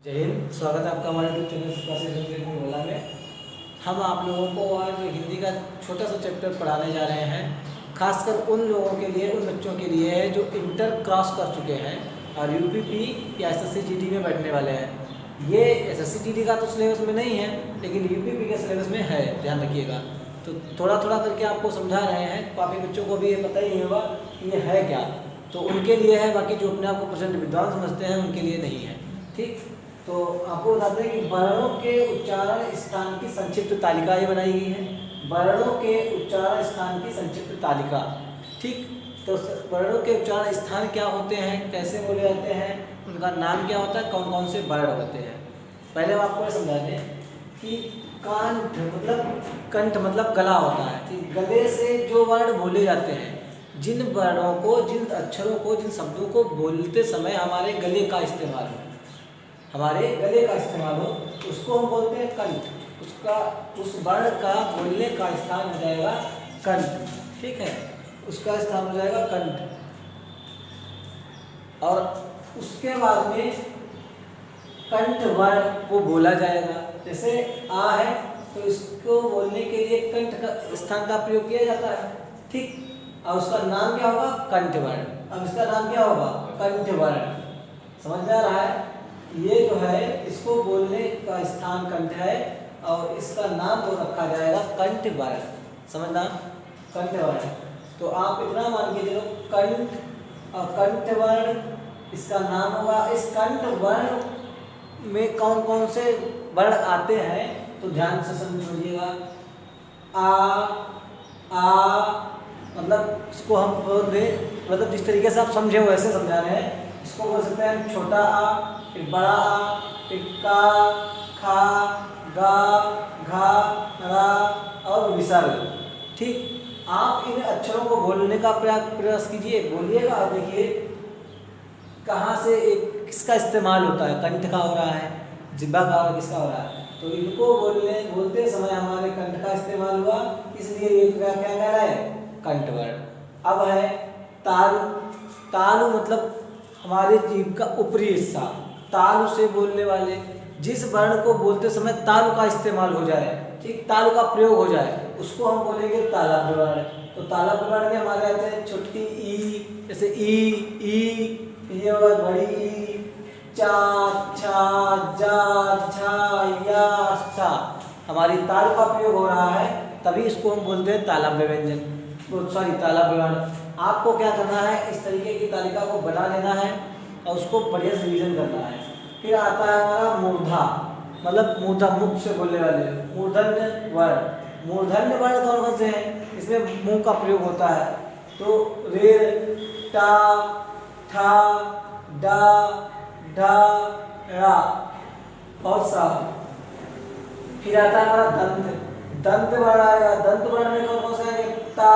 जय हिंद। स्वागत है आपका हमारे यूट्यूब चैनल सुपर बोला में। हम आप लोगों को आज हिंदी का छोटा सा चैप्टर पढ़ाने जा रहे हैं, खासकर उन लोगों के लिए, उन बच्चों के लिए है जो इंटर क्रॉस कर चुके हैं और यूपीपी या एसएससी जीडी में बैठने वाले हैं। ये एसएससी जीडी का तो सिलेबस में नहीं है, लेकिन यूपीपी के सिलेबस में है, ध्यान रखिएगा। तो थोड़ा थोड़ा करके आपको समझा रहे हैं, काफ़ी बच्चों को भी ये पता ही नहीं होगा कि ये है क्या, तो उनके लिए है। बाकी जो अपने आप को प्रचंड विद्वान समझते हैं उनके लिए नहीं है। ठीक, तो आपको बताते हैं कि वर्णों के उच्चारण स्थान की संक्षिप्त तालिका ये बनाई गई है। वर्णों के उच्चारण स्थान की संक्षिप्त तालिका। ठीक, तो वर्णों के उच्चारण स्थान क्या होते हैं, कैसे बोले जाते हैं, उनका नाम क्या होता है, कौन कौन से वर्ण होते हैं। पहले हम आपको ये समझा दें कि कंठ मतलब गला होता है। ठीक, गले से जो वर्ण बोले जाते हैं, जिन वर्णों को, जिन अक्षरों को, जिन शब्दों को बोलते समय हमारे गले का इस्तेमाल हो, हमारे गले का इस्तेमाल हो, उसको हम बोलते हैं कंठ। उस वर्ण का बोलने का स्थान हो जाएगा कंठ। ठीक है, उसका स्थान हो जाएगा कंठ। और उसके बाद में कंठ वर्ण को बोला जाएगा। जैसे आ है तो इसको बोलने के लिए कंठ का स्थान का प्रयोग किया जाता है। ठीक, और उसका नाम क्या होगा, कंठ वर्ण। अब इसका नाम क्या होगा, कंठ वर्ण। समझ में आ रहा है? ये जो है, इसको बोलने का स्थान कंठ है और इसका नाम तो रखा जाएगा कंठ वर्ण। समझना, कंठ वर्ण। तो आप इतना मान के चलो, कंठ और कंठ वर्ण इसका नाम होगा। इस कंठ वर्ण में कौन कौन से वर्ण आते हैं तो ध्यान से समझिएगा। आ मतलब इसको हम बोल दें, मतलब जिस तरीके से आप समझे वैसे समझा रहे हैं। इसको बोल सकते हैं छोटा आ, एक बड़ा आ, एक का, खा, गा, घा, रा और विसर्ग। ठीक, आप इन अक्षरों को बोलने का प्रयास कीजिए, बोलिएगा और देखिए कहाँ से एक किसका इस्तेमाल होता है। कंठ का हो रहा है, जिह्वा का और किसका हो रहा है। तो इनको बोलते समय हमारे कंठ का इस्तेमाल हुआ, इसलिए ये क्या कह रहा है, कंठ वर्ण। अब है तालु। तालु मतलब हमारे जीभ का ऊपरी हिस्सा। तालु से बोलने वाले, जिस वर्ण को बोलते समय तालु का इस्तेमाल हो जाए, ठीक, तालु का प्रयोग हो जाए, उसको हम बोलेंगे तालव्य वर्ण। तो तालव्य वर्ण में हमारे आते हैं छोटी ई, जैसे ई, ये बड़ी ई, चा, छा, जा, झा, या, सा। हमारी तालु का प्रयोग हो रहा है, तभी इसको हम बोलते हैं तालव्य व्यंजन, तालव्य वर्ण। आपको क्या करना है, इस तरीके की तालिका को बना लेना है और उसको बढ़िया से रिवीजन करना है। फिर आता है हमारा मूर्धा, मतलब मूर्धा, मुख से बोलने वाले, मूर्धन्य वर्ण। मूर्धन्य वर्ण कौन कौन से हैं, इसमें मुंह का प्रयोग होता है। तो रे, टा, ठा, डा, ढा, रा और सा। फिर आता है हमारा दंत वर्ण आएगा। दंत वर्ण में कौन कौन से आएंगे, ता,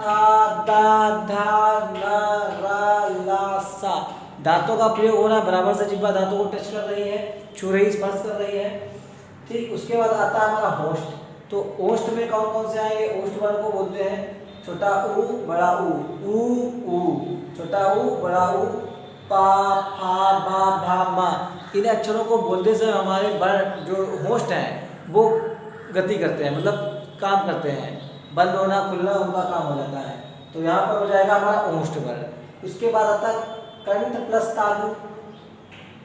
था, दा, धा, ना, रा, ला, सा। दांतों का प्रयोग हो रहा है, बराबर से जिह्वा दांतों को टच कर रही है, छू रही, स्पर्श कर रही है। ठीक, उसके बाद आता है हमारा होस्ट। तो ओष्ठ में कौन कौन से आएंगे, ओष्ठ वर्ण को बोलते हैं छोटा ऊ, बड़ा ऊ, छोटा ऊ, बड़ा ऊ, पा, फा, बा, भा, मा। इन अक्षरों को बोलते समय हमारे वर्ण जो होस्ट हैं वो गति करते हैं, मतलब काम करते हैं, बंद होना खुलना उनका काम हो जाता है। तो यहाँ पर हो जाएगा हमारा ओष्ठ वर्ण। उसके बाद आता है कंठ प्लस तालु।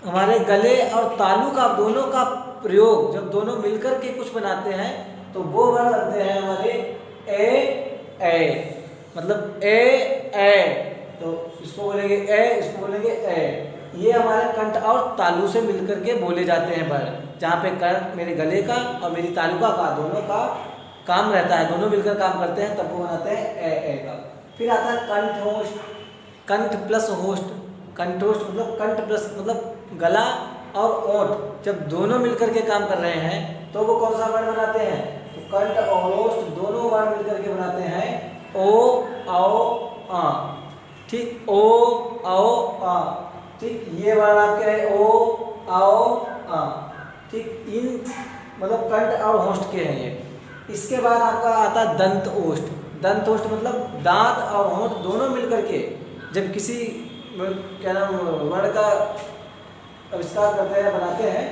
हमारे गले और तालु का दोनों का प्रयोग जब दोनों मिलकर के कुछ बनाते हैं तो वो वर्ण बनते हैं हमारे ए, मतलब ए। तो इसको बोलेंगे ए, इसको बोलेंगे ए। ये हमारे कंठ और तालु से मिलकर के बोले जाते हैं वर्ण, जहाँ पे कंठ मेरे गले का और मेरी तालुका का दोनों का काम रहता है, दोनों मिलकर काम करते हैं, तब वो बनाते हैं ए का। फिर आता है कंठोष्ठ, कंठ प्लस होष्ठ। कंठोष्ठ मतलब कंठ प्लस मतलब गला और ओंठ जब दोनों मिलकर के काम कर रहे हैं तो वो कौन सा वर्ण बनाते हैं, तो कंठ और ओष्ठ दोनों वर्ण मिलकर के बनाते हैं ओ, आओ, आ। ठीक, ओ, आओ, आ। ठीक, ये वर्ण आपके है ओ, आओ, आ। ठीक, इन मतलब कंठ और होष्ठ के हैं ये। इसके बाद आपका आता है दंत ओष्ठ। दंत ओष्ठ मतलब दांत और होंठ दोनों मिलकर के जब किसी क्या नाम वर्ण का आविष्कार करते हैं, बनाते हैं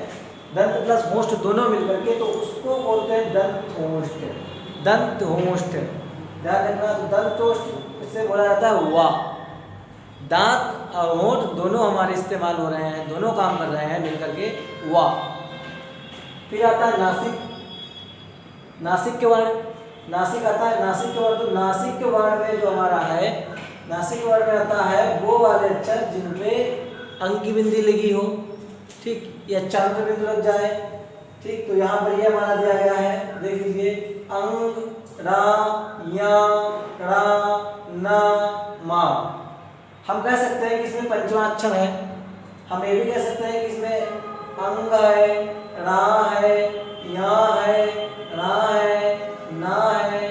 दंत प्लस होस्ट दोनों मिलकर के, तो उसको बोलते हैं दंत होस्ट। दंत होस्ट ध्यान रखना। तो दंत होस्ट इससे बोला जाता है वाह। दांत और होंठ दोनों हमारे इस्तेमाल हो रहे हैं, दोनों काम कर रहे हैं मिलकर के वाह। फिर आता है नासिक। नासिक के वर्ण, नासिक आता है नासिक के वर्ण। तो नासिक के वर्ण में जो हमारा है, नासिक के वर्ण में आता है वो वाले अक्षर जिन पे अंक की बिंदी लगी हो, ठीक, या चंद्र बिंदु लग जाए, ठीक। तो यहाँ पर यह माना दिया गया है, देख लीजिए, अंग, रा, या, रा, ना, मा। हम कह सकते हैं कि इसमें पंचवां अक्षर है। हम ये भी कह सकते हैं कि इसमें अंग है, रा है, या है, रा है, ना है,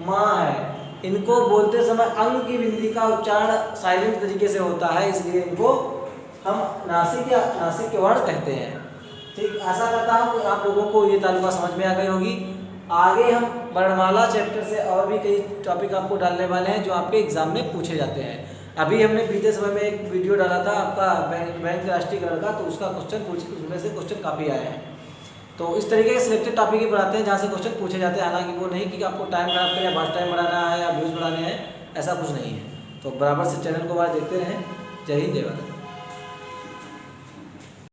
मा है। इनको बोलते समय अंग की बिंदी का उच्चारण साइलेंट तरीके से होता है, इसलिए इनको हम नासिक या नासिक के वर्ण कहते हैं, ठीक। आशा करता हूँ कि आप लोगों को ये तालुका समझ में आ गई होगी। आगे हम वर्णमाला चैप्टर से और भी कई टॉपिक आपको डालने वाले हैं जो आपके एग्जाम में पूछे जाते हैं। अभी हमने बीते समय में एक वीडियो डाला था आपका बैंक राष्ट्रीयकरण का, तो उसका क्वेश्चन उसमें से क्वेश्चन काफ़ी आए हैं। तो इस तरीके के सिलेक्टेड टॉपिक ही पढ़ाते हैं जहाँ से क्वेश्चन पूछे जाते हैं। हालांकि वो नहीं कि आपको टाइम खराब करें या बस टाइम बढ़ाना है या व्यूज़ बढ़ाने हैं, ऐसा कुछ नहीं है। तो बराबर से चैनल को बार देखते रहें। जय हिंद, जय भारत।